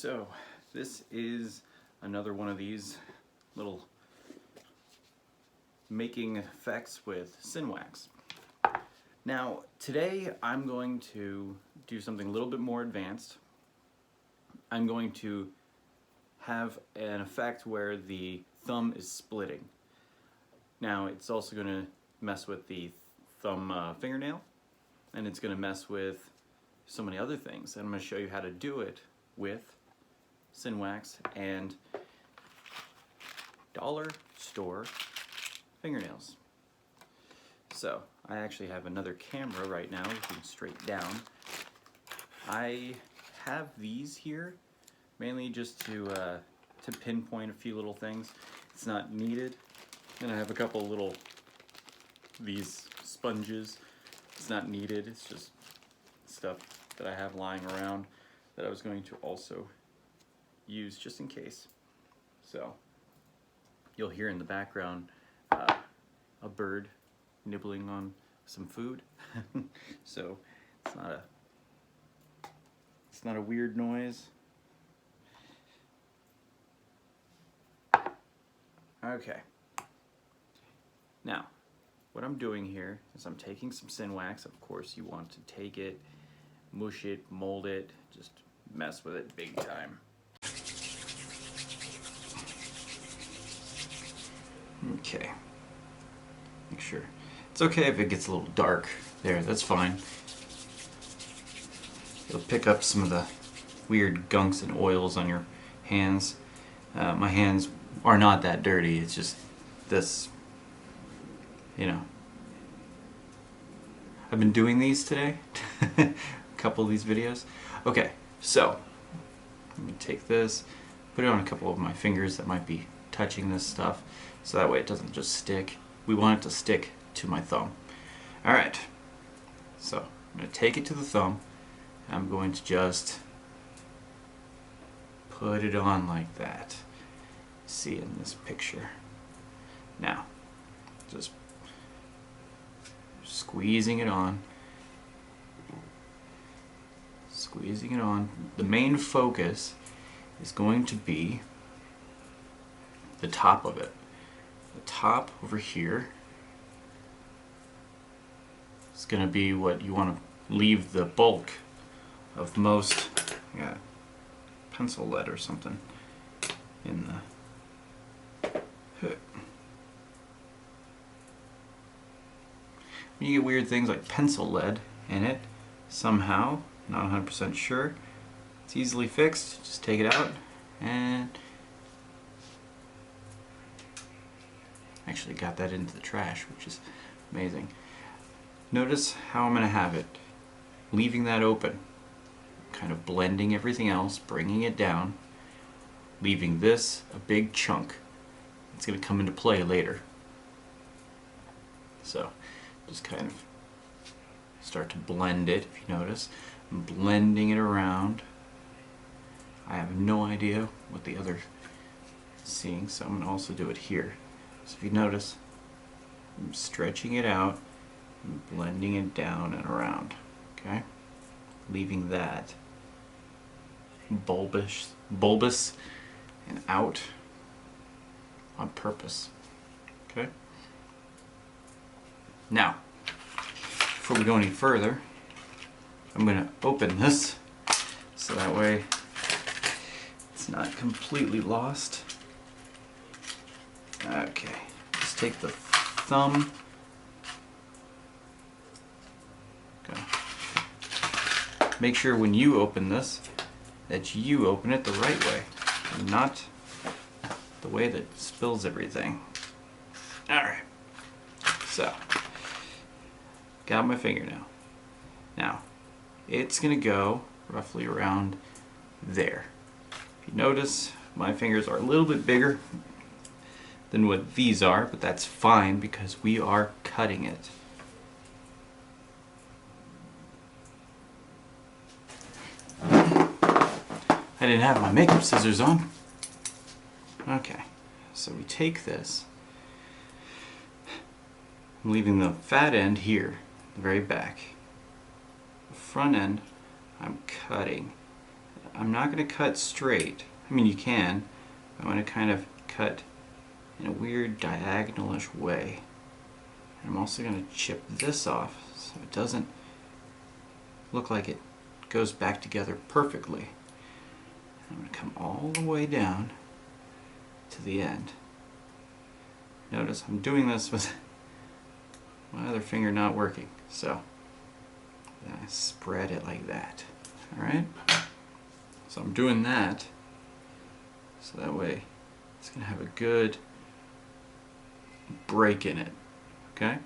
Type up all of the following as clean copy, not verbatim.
So this is another one of these little making effects with Sinwax. Now today I'm going to do something a little bit more advanced. I'm going to have an effect where the thumb is splitting. Now it's also going to mess with the thumb fingernail, and it's going to mess with so many other things. And I'm going to show you how to do it with Sinwax and dollar store fingernails. So I actually have another camera right now looking straight down. I have these here mainly just to pinpoint a few little things. It's not needed. And I have a couple little these sponges. It's not needed. It's just stuff that I have lying around that I was going to also use just in case. So you'll hear in the background a bird nibbling on some food. So it's not a weird noise. Okay. Now, what I'm doing here is I'm taking some Sinwax. Of course, you want to take it, mush it, mold it, just mess with it big time. Okay. Make sure. It's okay if it gets a little dark there, that's fine. You'll pick up some of the weird gunks and oils on your hands. My hands are not that dirty, it's just this, you know. I've been doing these today, a couple of these videos. Okay, so let me take this, put it on a couple of my fingers that might be touching this stuff, so that way it doesn't just stick. We want it to stick to my thumb. Alright, so I'm going to take it to the thumb. I'm going to just put it on like that. See in this picture. Now, just squeezing it on. Squeezing it on. The main focus is going to be the top of it. The top over here is going to be what you want to leave the bulk of most pencil lead or something in the when you get weird things like pencil lead in it somehow, not 100% sure, it's easily fixed. Just take it out and actually got that into the trash, which is amazing. Notice how I'm going to have it, leaving that open, kind of blending everything else, bringing it down, leaving this a big chunk. It's going to come into play later. So just kind of start to blend it, if you notice. I'm blending it around. I have no idea what the other is seeing, so I'm going to also do it here. So if you notice, I'm stretching it out and blending it down and around. Okay? Leaving that bulbous and out on purpose. Okay? Now, before we go any further, I'm going to open this so that way it's not completely lost. Okay, just take the thumb. Okay. Make sure when you open this that you open it the right way and not the way that spills everything. Alright, so got my fingernail. Now it's gonna go roughly around there. If you notice, my fingers are a little bit bigger than what these are, but that's fine because we are cutting it. I didn't have my makeup scissors on. Okay, so we take this. I'm leaving the fat end here, the very back. The front end, I'm cutting. I'm not going to cut straight. I mean, you can. I want to kind of cut in a weird diagonalish way. I'm also going to chip this off so it doesn't look like it goes back together perfectly. I'm going to come all the way down to the end. Notice I'm doing this with my other finger not working, so then I spread it like that. Alright? So I'm doing that so that way it's going to have a good break in it. Okay?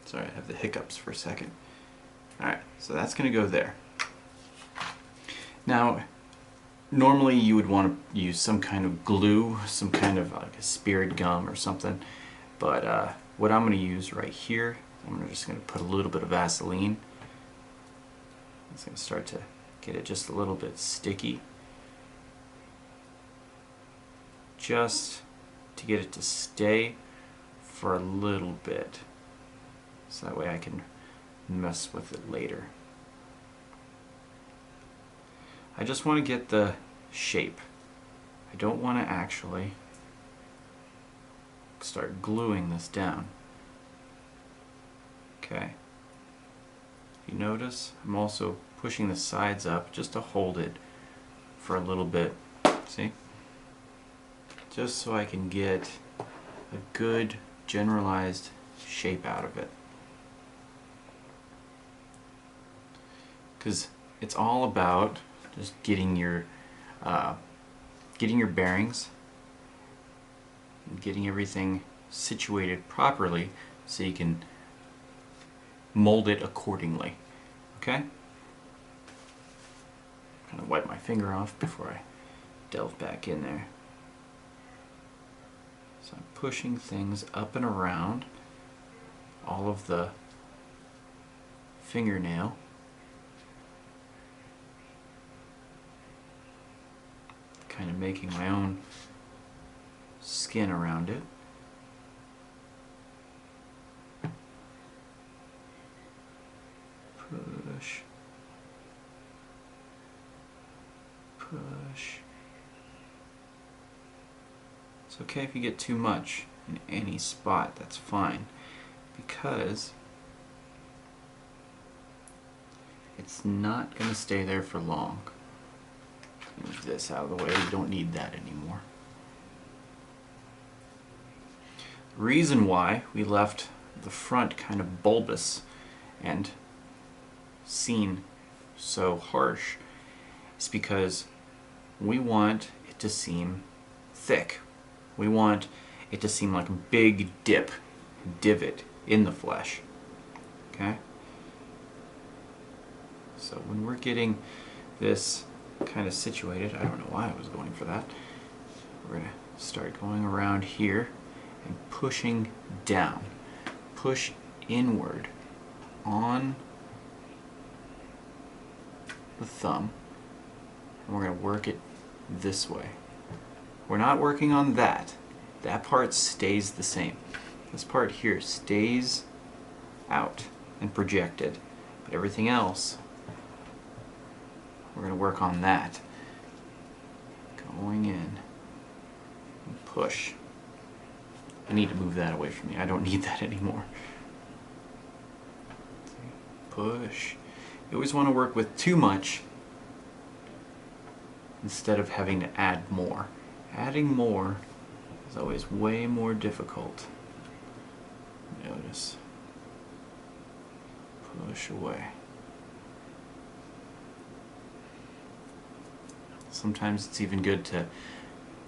Sorry, I have the hiccups for a second. Alright, so that's going to go there. Now, normally you would want to use some kind of glue, some kind of like a speared gum or something, but what I'm going to use right here, I'm just going to put a little bit of Vaseline. It's going to start to get it just a little bit sticky, just to get it to stay for a little bit, so that way I can mess with it later. I just want to get the shape. I don't want to actually start gluing this down. Okay. You notice I'm also pushing the sides up just to hold it for a little bit. See? Just so I can get a good generalized shape out of it. Because it's all about just getting your bearings, and getting everything situated properly so you can mold it accordingly. Okay? Kind of wipe my finger off before I delve back in there. So I'm pushing things up and around all of the fingernail. Kind of making my own skin around it. Push. Push. It's okay if you get too much in any spot, that's fine, because it's not going to stay there for long. Move this out of the way, we don't need that anymore. The reason why we left the front kind of bulbous and seen so harsh is because we want it to seem thick. We want it to seem like a big divot in the flesh. Okay? So when we're getting this kind of situated, I don't know why I was going for that. We're going to start going around here and pushing down. Push inward on the thumb, and we're going to work it this way. We're not working on that. That part stays the same. This part here stays out and projected, but everything else, we're going to work on that. Going in and push. I need to move that away from me. I don't need that anymore. Push. You always want to work with too much instead of having to add more. Adding more is always way more difficult. Notice. Push away. Sometimes it's even good to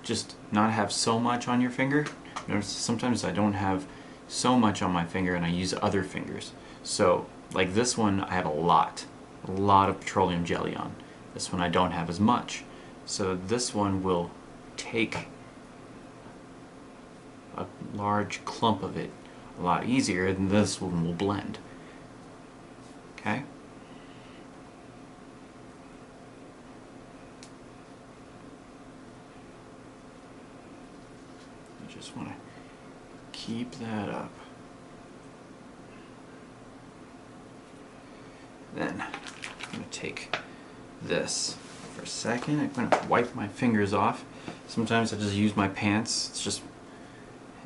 just not have so much on your finger. Notice sometimes I don't have so much on my finger and I use other fingers. So like this one I have a lot of petroleum jelly on. This one I don't have as much. So this one will take a large clump of it a lot easier than this one will blend. Okay? You just want to keep that up. Then take this for a second. I'm going to wipe my fingers off. Sometimes I just use my pants.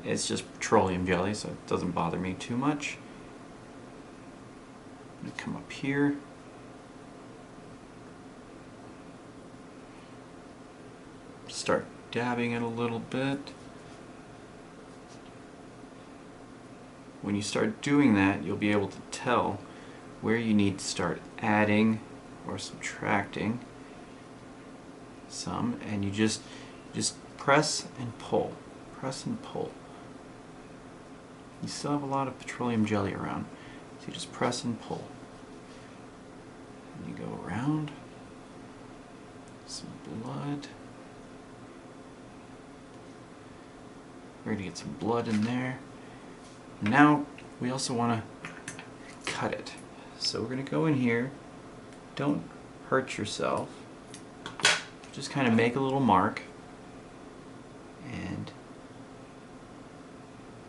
It's just petroleum jelly, so it doesn't bother me too much. I'm going to come up here. Start dabbing it a little bit. When you start doing that, you'll be able to tell where you need to start adding or subtracting some, and you just press and pull, press and pull. You still have a lot of petroleum jelly around, so you just press and pull. And you go around, some blood. We're going to get some blood in there. Now we also want to cut it. So we're going to go in here. Don't hurt yourself. Just kind of make a little mark and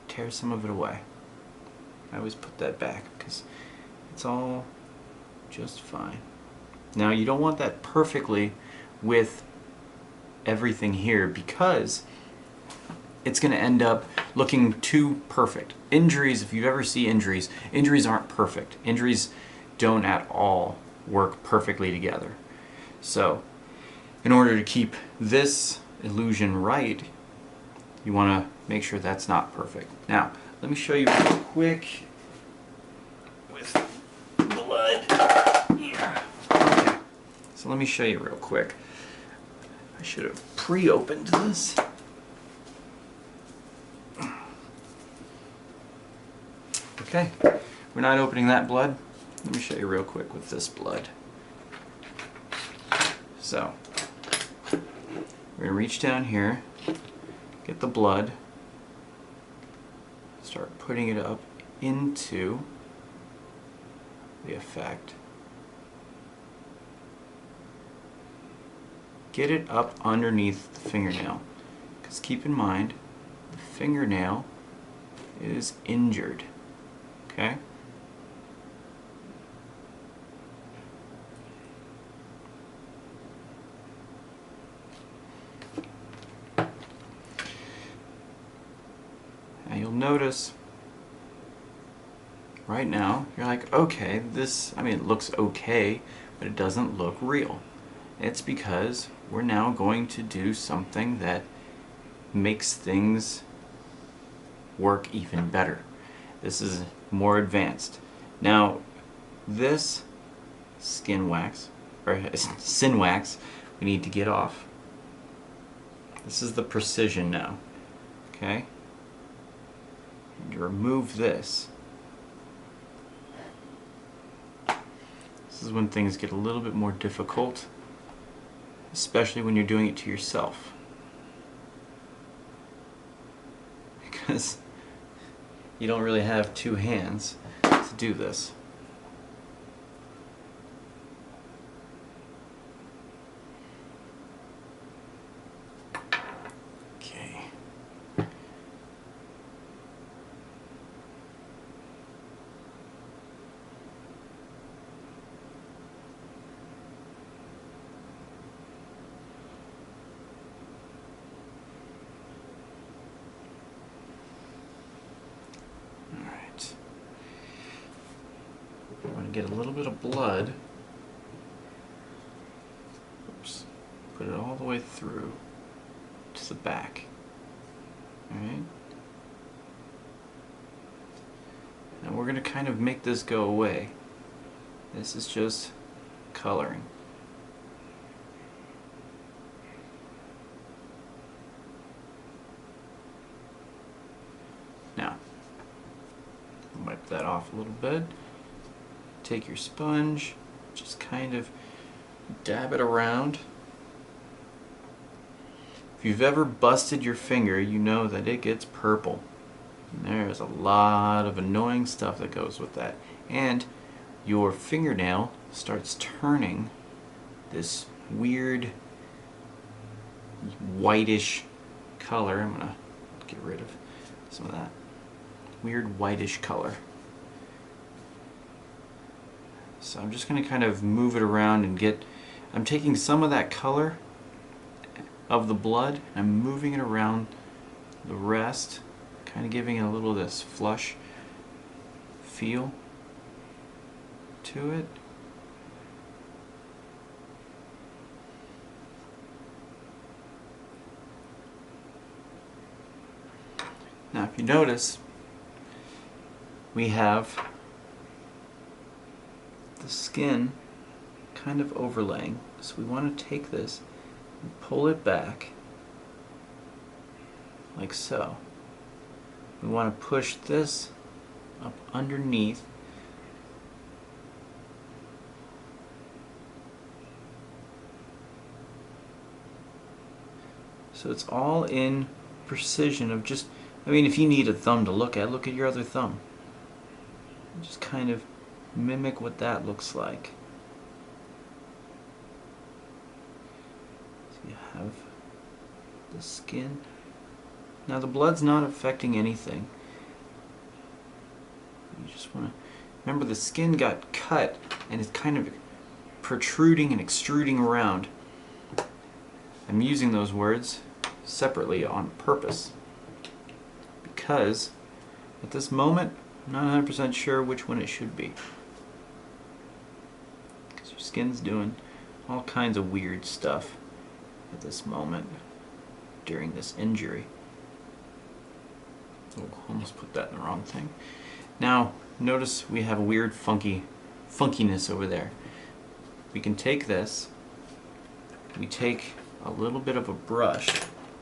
tear some of it away. I always put that back because it's all just fine. Now you don't want that perfectly with everything here because it's going to end up looking too perfect. Injuries, if you ever see injuries, injuries aren't perfect. Injuries don't at all work perfectly together. So, in order to keep this illusion right, you want to make sure that's not perfect. Now, let me show you real quick with blood here. Okay, so let me show you real quick. I should have pre-opened this. Okay, we're not opening that blood. Let me show you real quick with this blood. So, we're going to reach down here, get the blood, start putting it up into the effect. Get it up underneath the fingernail, because keep in mind, the fingernail is injured. Okay? Now you'll notice right now, you're like, okay, this, I mean, it looks okay, but it doesn't look real. It's because we're now going to do something that makes things work even better. This is more advanced. Now, this skin wax, or sin wax, we need to get off. This is the precision now, okay? And you remove this. This is when things get a little bit more difficult, especially when you're doing it to yourself. Because you don't really have two hands to do this. Okay. Get a little bit of blood. Oops. Put it all the way through to the back. Alright? Now we're going to kind of make this go away. This is just coloring. Now, wipe that off a little bit. Take your sponge, just kind of dab it around. If you've ever busted your finger, you know that it gets purple. And there's a lot of annoying stuff that goes with that. And your fingernail starts turning this weird whitish color. I'm going to get rid of some of that weird whitish color. So I'm just going to kind of move it around and I'm taking some of that color of the blood, I'm moving it around the rest, kind of giving it a little of this flush feel to it. Now if you notice, we have the skin kind of overlaying, so we want to take this and pull it back like so. We want to push this up underneath so it's all in precision of just, I mean, if you need a thumb to look at your other thumb. Just kind of mimic what that looks like. So you have the skin. Now the blood's not affecting anything. You just want to remember the skin got cut and it's kind of protruding and extruding around. I'm using those words separately on purpose because at this moment I'm not 100% sure which one it should be. Because your skin's doing all kinds of weird stuff at this moment during this injury. Oh, almost put that in the wrong thing. Now, notice we have a weird funkiness over there. We can take this, we take a little bit of a brush,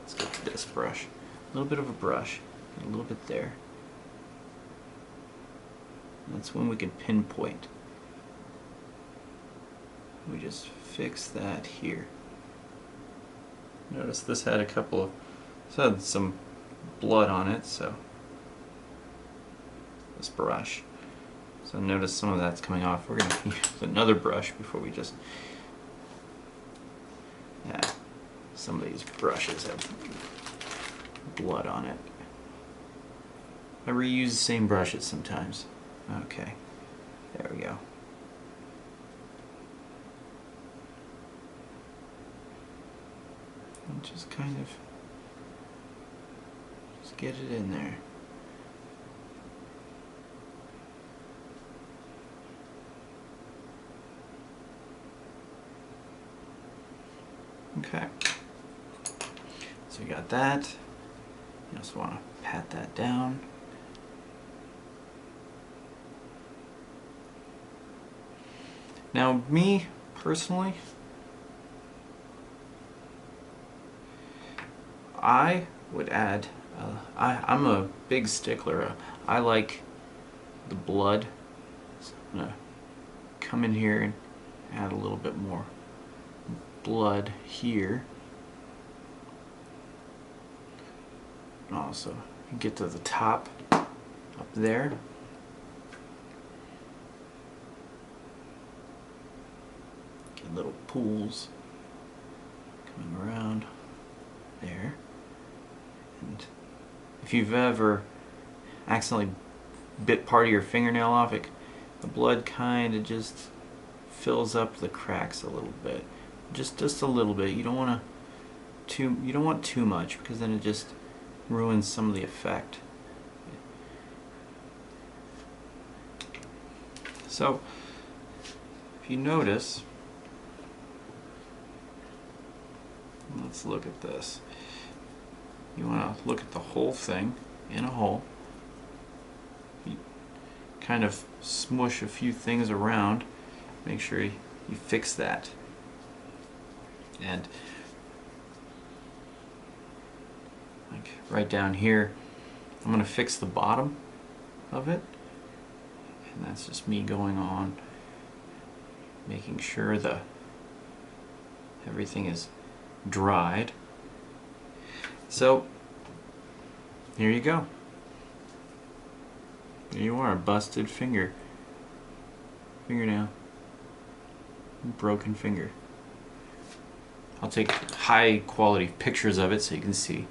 let's get to this brush, a little bit of a brush, and a little bit there. That's when we can pinpoint. We just fix that here. Notice this had had some blood on it, so this brush. So notice some of that's coming off. We're going to use another brush before we just, yeah, some of these brushes have blood on it. I reuse the same brushes sometimes. Okay, there we go. And just kind of get it in there. Okay, so we got that. You also want to pat that down. Now, me personally, I would add, I'm a big stickler. I like the blood. So I'm going to come in here and add a little bit more blood here. And also get to the top up there. Get little pools coming around there. And if you've ever accidentally bit part of your fingernail off, the blood kind of just fills up the cracks a little bit. Just a little bit. You don't want too much because then it just ruins some of the effect. So if you notice, let's look at this. You want to look at the whole thing in a whole. You kind of smush a few things around. Make sure you fix that. And like right down here, I'm going to fix the bottom of it. And that's just me going on, making sure everything is dried. So here you go. There you are, a busted fingernail, broken finger. I'll take high quality pictures of it so you can see